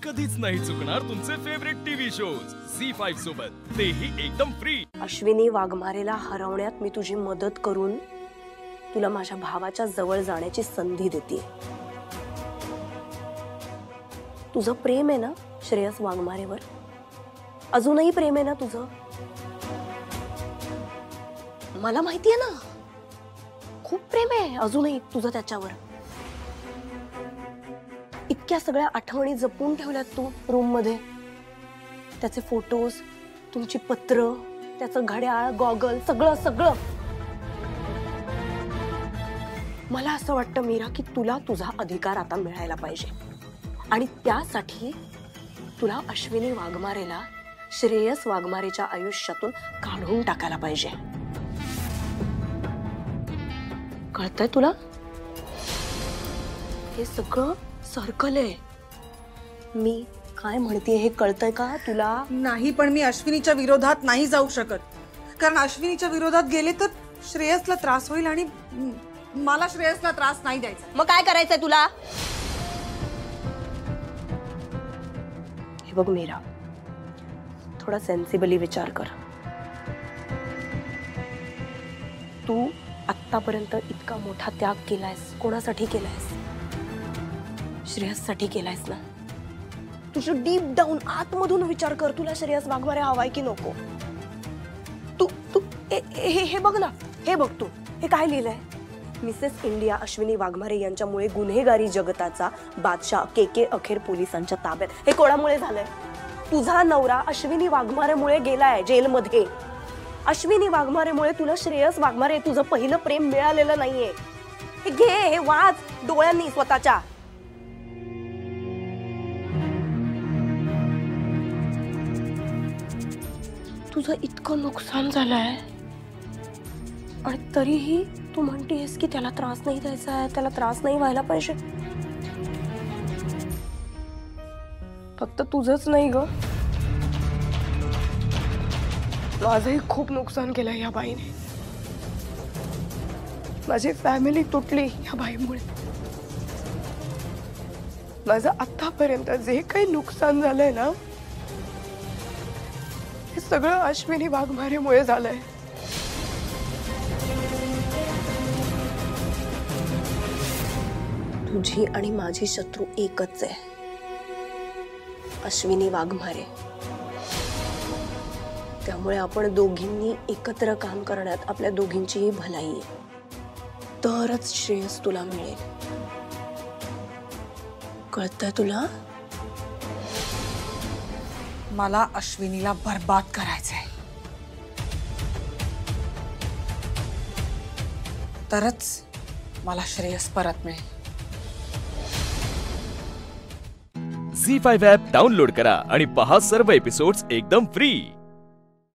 कधीच नाही चुकणार तुमचे फेवरेट टीव्ही शोज झी5 सोबत, तेही एकदम फ्री। अश्विनी वाघमारेला हरवण्यात मी तुझी मदत करून तुला माझ्या भावाच्या जवळ जाण्याची संधी देते। तुझं प्रेम आहे ना श्रेयस वाघमारेवर? अजूनही प्रेम आहे ना तुझं? मला माहिती आहे ना, खूप प्रेम आहे अजूनही तुझं त्याच्यावर। इतक्या सगळ्या आठवणी जपून ठेवल्यात तू रूम मध्ये, त्याचे फोटोज, तुमची पत्र, त्याचं घड्याळ, गॉगल, सगळं सगळं। मला असं वाटतं मीरा की तुला तुझा अधिकार आता मिळायला पाहिजे, आणि त्यासाठी तुला अश्विनी वाघमारेला श्रेयस वाघमारेच्या आयुष्यातून काढून टाकायला पाहिजे। कळतंय तुला? हे सगळं सर्कल आहे। मी काय म्हणते हे कळतंय का तुला? नाही, पण मी अश्विनीच्या विरोधात नाही जाऊ शकत, कारण अश्विनीच्या विरोधात गेले तर श्रेयसला त्रास होईल आणि मला श्रेयसला त्रास नाही द्यायचा। मग काय करायचंय तुला? हे बघ मीरा, थोडा सेन्सिबली विचार कर। तू आतापर्यंत इतका मोठा त्याग केलायस, कोणासाठी केलायस? श्रेयससाठी केलायस ना? तुझं डीप डाऊन आतमधून विचार कर, तुला श्रेयस वाघमारे हवाय की नको? तू तू हे बघ ना, हे बघ तू, हे काय लिहिलंय? मिसेस इंडिया अश्विनी वाघमारे यांच्यामुळे गुन्हेगारी जगताचा बादशाह के अखेर पोलिसांच्या ताब्यात। हे कोणामुळे झालंय? तुझा नवरा अश्विनी वाघमारेमुळे गेलाय जेलमध्ये। अश्विनी वाघमारेमुळे तुला श्रेयस वाघमारे, तुझं पहिलं प्रेम मिळालेलं नाहीये। हे घे, हे वाच डोळ्यांनी स्वतःच्या। तुझं इतकं नुकसान झालंय आणि तरीही तू म्हणतेस की त्याला त्रास नाही द्यायचा आहे, त्याला त्रास नाही व्हायला पाहिजे। फक्त तुझंच नाही ग, माझंही खूप नुकसान केलं या बाईने। माझी फॅमिली तुटली या बाईमुळे। माझं आतापर्यंत जे काही नुकसान झालंय ना, हे सगळं अश्विनी वाघमारेमुळे झालंय। तुझी आणि माझी शत्रू एकच आहे, अश्विनी वाघमारे। त्यामुळे आपण दोघींनी एकत्र काम करण्यात आपल्या दोघींचीही भलाई आहे, तरच श्रेयस तुला मिळेल। कळतंय तुला? मला अश्विनीला बर्बाद करायचंय, तरच मला श्रेयस परत मिळेल। झी5 ॲप डाउनलोड करा आणि पहा सर्व एपिसोड्स एकदम फ्री।